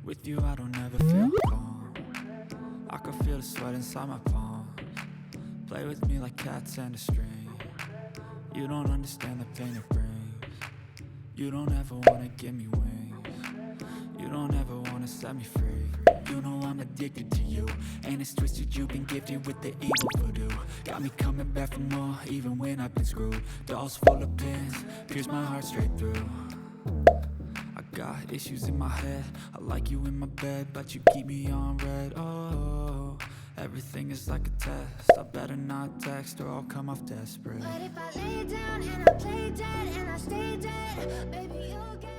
With you I don't ever feel calm. I can feel the sweat inside my palms. Play with me like cats and a string. You don't understand the pain it brings. You don't ever wanna give me wings. You don't ever wanna set me free. You know I'm addicted to you, and it's twisted. You've been gifted with the evil voodoo. Got me coming back for more, even when I've been screwed. Dolls full of pins, pierce my heart straight through. I got issues in my head. I like you in my bed, but you keep me on red. Oh, everything is like a test. I better not text or I'll come off desperate. But if I lay down and I play dead and I stay dead, baby, you'll get